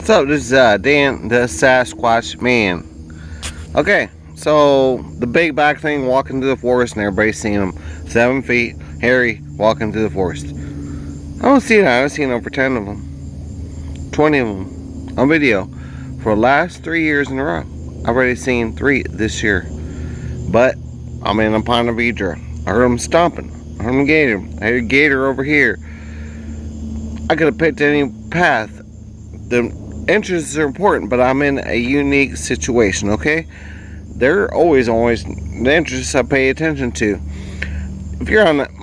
What's up? This is Dan, the Sasquatch Man. Okay, so the big black thing walking through the forest, and everybody's seen him. 7 feet, hairy, walking through the forest. I don't see that. I've seen over 10 of them, 20 of them on video for the last 3 years in a row. I've already seen 3 this year, but I'm in a Ponte Vedra. I heard them stomping. I heard them gator. I heard a gator over here. I could have picked any path. The entrances are important, but I'm in a unique situation, okay? They're always the entrances I pay attention to. If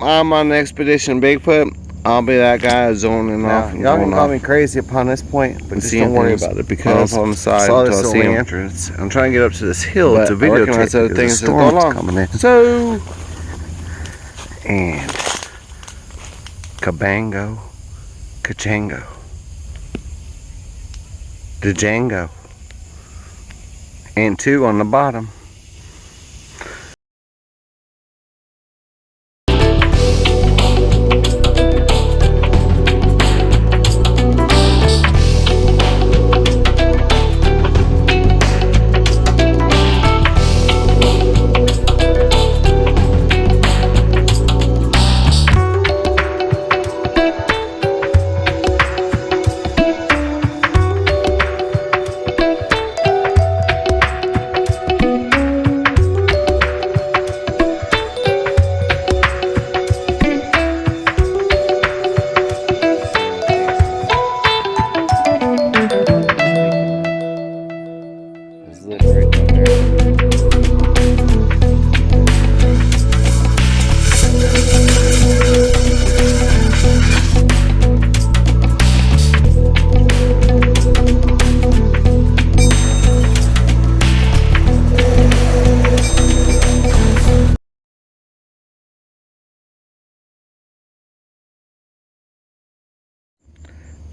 I'm on an expedition Bigfoot, I'll be that guy zoning off. Y'all can call me crazy upon this point, but just don't worry about it, because on the side until I see the entrance. I'm trying to get up to this hill. It's a video tape because the storm's coming in. So, and Cabango, Kachango, Django, and 2 on the bottom.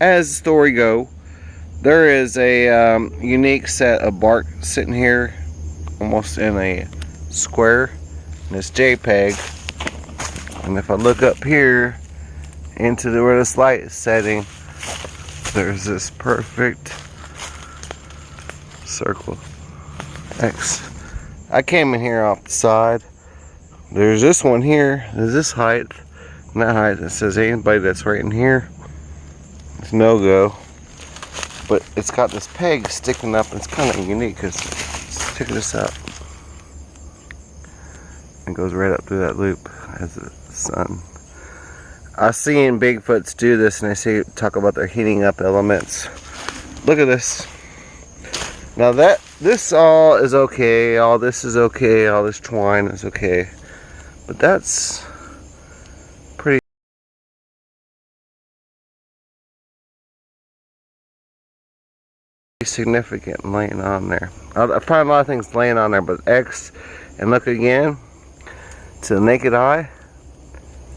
As the story go, there is a unique set of bark sitting here, almost in a square, and it's JPEG. And if I look up here into where this light is setting, there's this perfect circle X. I came in here off the side. There's this one here. There's this height and that height. It says anybody that's right in here, it's no go. But it's got this peg sticking up, and it's kind of unique because check this out. It goes right up through that loop as the sun. I've seen Bigfoots do this, and they talk about their heating up elements. Look at this. Now this all is okay. All this is okay. All this twine is okay. But that's pretty significant laying on there. I find a lot of things laying on there, but X, and look again to the naked eye,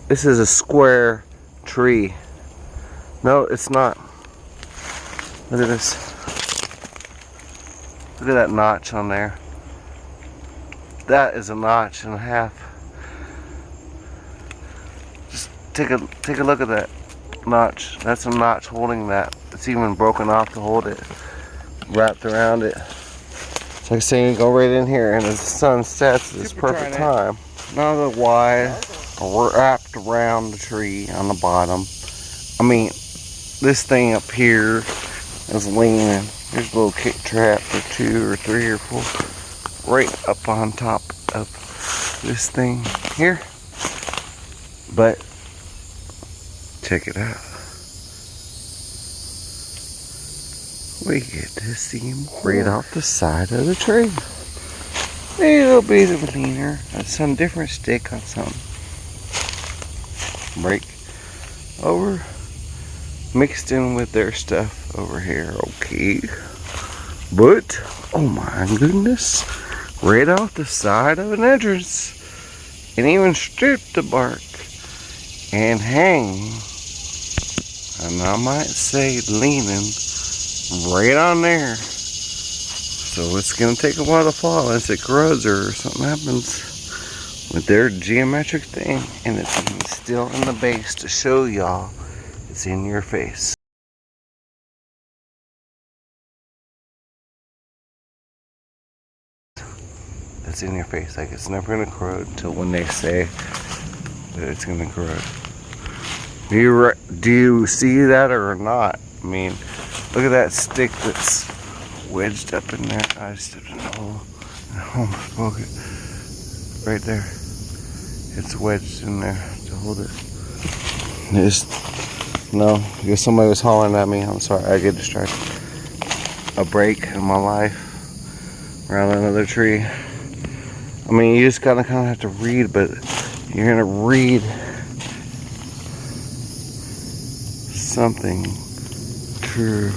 this is a square tree. No, it's not. Look at this. Look at that notch on there. That is a notch and a half. Just take a look at that notch. That's a notch holding that. It's even broken off to hold it, wrapped around it. It's like saying go right in here, and as the sun sets at this perfect time, none of the wire are wrapped around the tree on the bottom. I mean, this thing up here is leaning. There's a little kick trap or 2 or 3 or 4 right up on top of this thing here. But check it out. We get to see him right off the side of the tree. A little bit of a leaner. That's some different stick on something. Break over. Mixed in with their stuff over here. Okay. But, oh my goodness. Right off the side of an entrance. And even stripped the bark. And hang. And I might say leaning right on there. So it's gonna take a while to fall as it grows or something happens with their geometric thing, and it's still in the base to show y'all it's in your face. it's in your face. Like, it's never gonna corrode until when they say that it's gonna corrode. Do you see that or not? I mean, look at that stick that's wedged up in there. I stepped in the hole and I almost broke it. Right there. It's wedged in there to hold it. No, because somebody was hollering at me. I'm sorry, I get distracted. A break in my life around another tree. I mean, you just kind of have to read, but you're gonna read something true.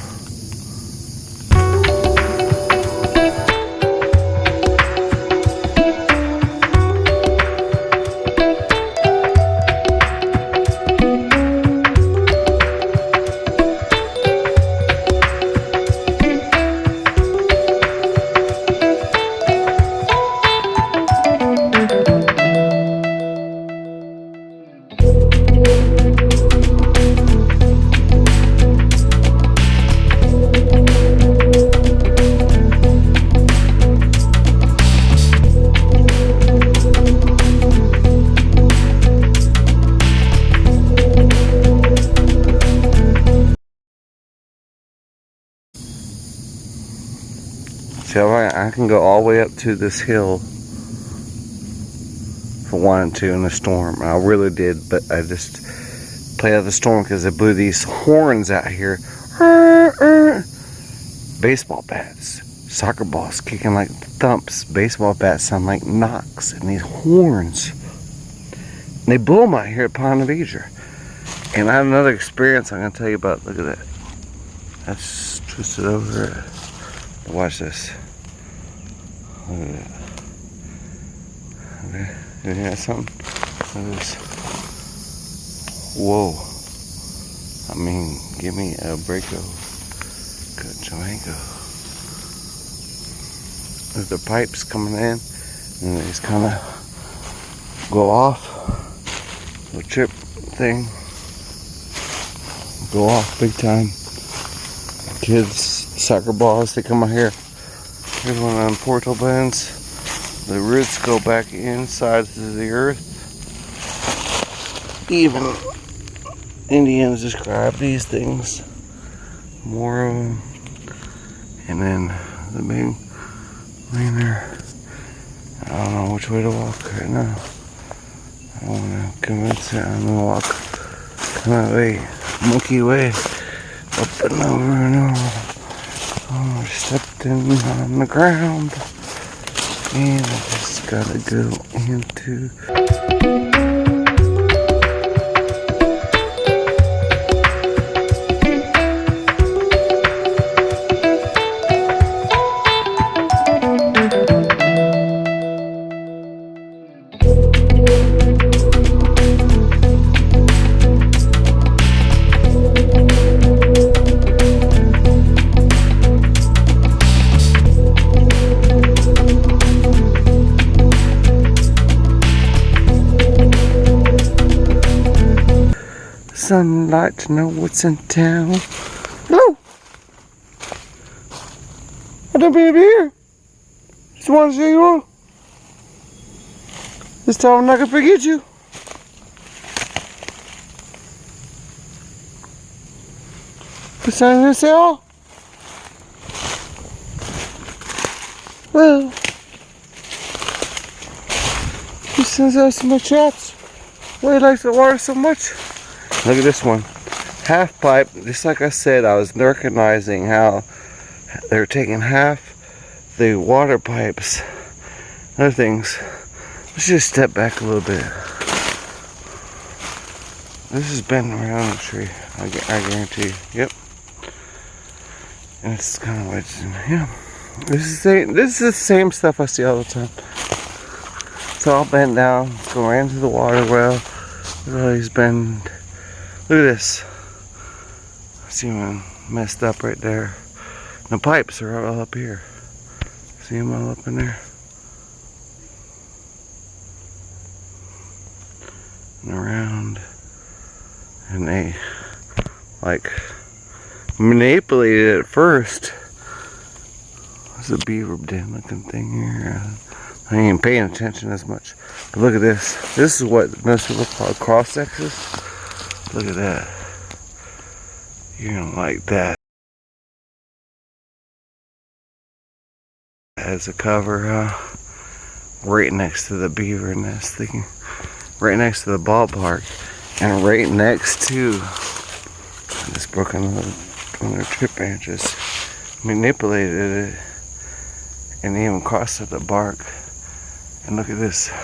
See, I can go all the way up to this hill if I wanted to in a storm. I really did, but I just played out the storm because they blew these horns out here. Baseball bats, soccer balls kicking like thumps. Baseball bats sound like knocks, and these horns. And they blew them out here at Pontevedra. And I had another experience I'm going to tell you about. Look at that. That's twisted over. Watch this. Look at that. Okay. You hear something? Look at this. Whoa. I mean, give me a breako. Good Jamaica. There's the pipes coming in, and they just kind of go off. The chip thing. Go off big time. Kids, soccer balls, they come out here. Here's one of them portal bends. The roots go back inside to the earth. Even Indians describe these things. More of them. And then the big lane there. I don't know which way to walk right now. I don't want to convince it. I'm going to walk kind of way, monkey way. Up and over and over. Oh, I stepped in on the ground. And I just gotta go into... Sunlight to know what's in town. Hello! I don't be here. Just want to see you all. This time I'm not gonna forget you. What's that gonna say all? Well, he sends out some chats. Why he likes the water so much. Look at this one. Half pipe, just like I said, I was recognizing how they're taking half the water pipes, other things. Let's just step back a little bit. This has been around the tree, I guarantee you. Yep. And it's kind of wedged in. Yeah. This is the same stuff I see all the time. It's all bent down. It's going right into the water well. Look at all these bend. Look at this. I see one messed up right there. The pipes are all up here. See them all up in there? And around. And they like manipulated it at first. There's a beaver den looking thing here. I ain't paying attention as much. But look at this. This is what most people call cross sexes. Look at that. You're gonna like that as a cover, right next to the beaver nest thing, right next to the ballpark, and right next to this broken one of their trip branches. Manipulated it and even crossed up the bark. And look at this. I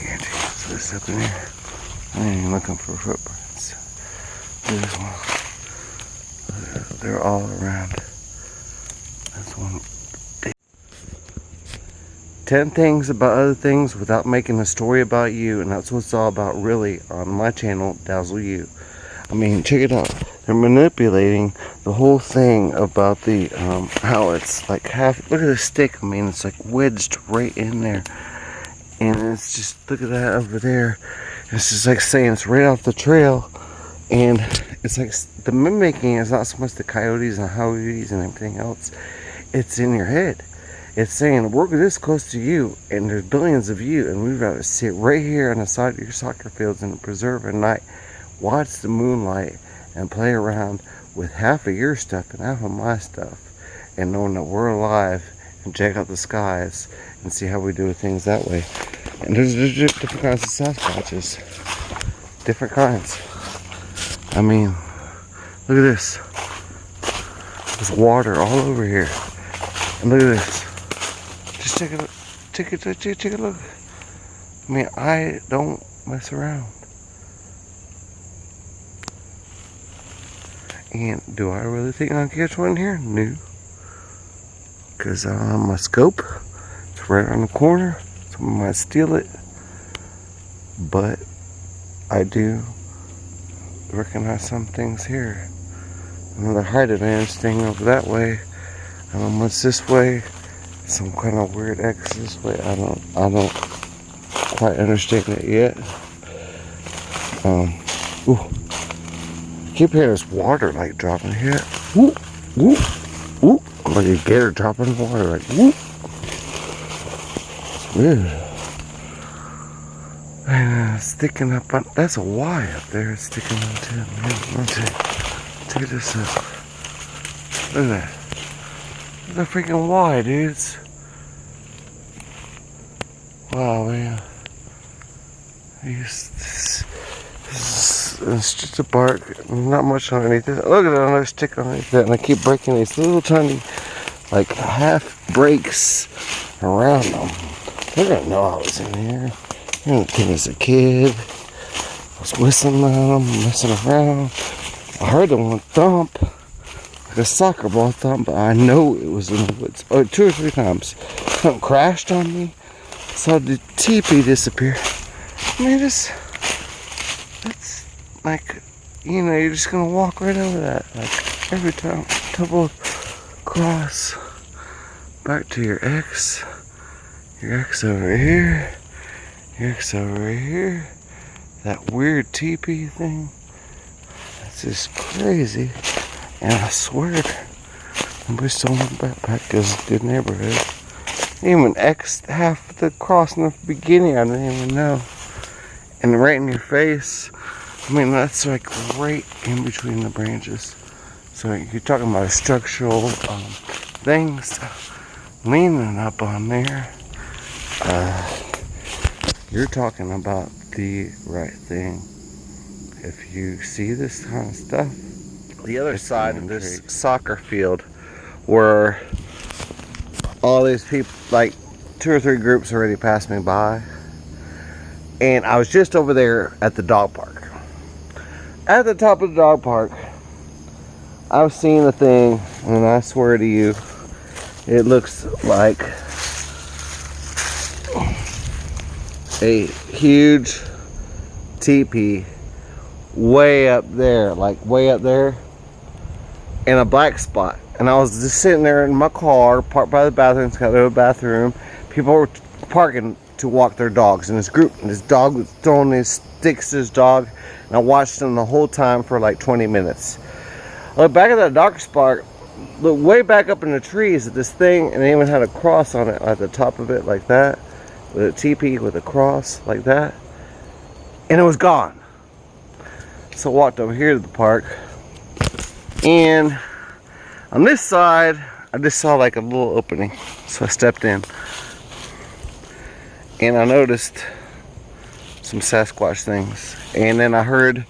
guarantee you, this up in here. I ain't even looking for footprints. Look at this one. They're all around. That's one. 10 things about other things without making a story about you, and that's what it's all about really on my channel, Dazzle You. I mean, check it out. They're manipulating the whole thing about the how it's like half. Look at the stick. I mean, it's like wedged right in there, and it's just, look at that over there. It's just like saying it's right off the trail, and it's like the mimicking is not so much the coyotes and coyotes and everything else. It's in your head. It's saying we're this close to you, and there's billions of you, and we'd rather sit right here on the side of your soccer fields in the preserve at night, watch the moonlight, and play around with half of your stuff and half of my stuff, and knowing that we're alive, and check out the skies and see how we do things that way. And there's different kinds of Sasquatches, different kinds. I mean, look at this. There's water all over here, and look at this. Just take a look. Take a look. I mean, I don't mess around. And do I really think I'll catch one here? No. Because my scope, it's right on the corner. Someone might steal it. But I do recognize some things here. Another height advantage thing over that way. I don't know what's this way. Some kind of weird X this way. I don't quite understand it yet. Ooh. Keep hearing this water like dropping here. Whoop, whoop, whoop. Like a gator dropping water, like whoop. It's weird. And sticking up on, that's a Y up there. It's sticking on too. Man, check this out. Look at that. It's a freaking Y, dudes. Wow, man. It's just a bark, not much underneath it. Look at another stick underneath that, and I keep breaking these little tiny, like half breaks around them. They're gonna know I was in here. They're gonna think as a kid. I was whistling at them, messing around. I heard them one thump, like a soccer ball thump, but I know it was in the woods. Oh, 2 or 3 times. Something crashed on me. Saw the teepee disappear. I mean, that's like, you know, you're just gonna walk right over that. Like every time, double cross back to your X over here, your X over here. That weird teepee thing. That's just crazy. And I swear, nobody stole my backpack because it's a good neighborhood. Even X half the cross in the beginning, I didn't even know. And right in your face. I mean, that's like right in between the branches. So you're talking about structural things leaning up on there. You're talking about the right thing. If you see this kind of stuff. The other side of this soccer field where all these people, like 2 or 3 groups already passed me by. And I was just over there at the dog park. At the top of the dog park, I was seeing a thing, and I swear to you, it looks like a huge teepee way up there, like way up there, in a black spot. And I was just sitting there in my car, parked by the bathroom. It's got a little bathroom. People were parking to walk their dogs in this group, and this dog was throwing his sticks to his dog, and I watched him the whole time for like 20 minutes. I look back at that dog spot, looked way back up in the trees at this thing, and it even had a cross on it at the top of it, like that, with a teepee with a cross like that, and it was gone. So I walked over here to the park, and on this side I just saw like a little opening, so I stepped in, and I noticed some Sasquatch things, and then I heard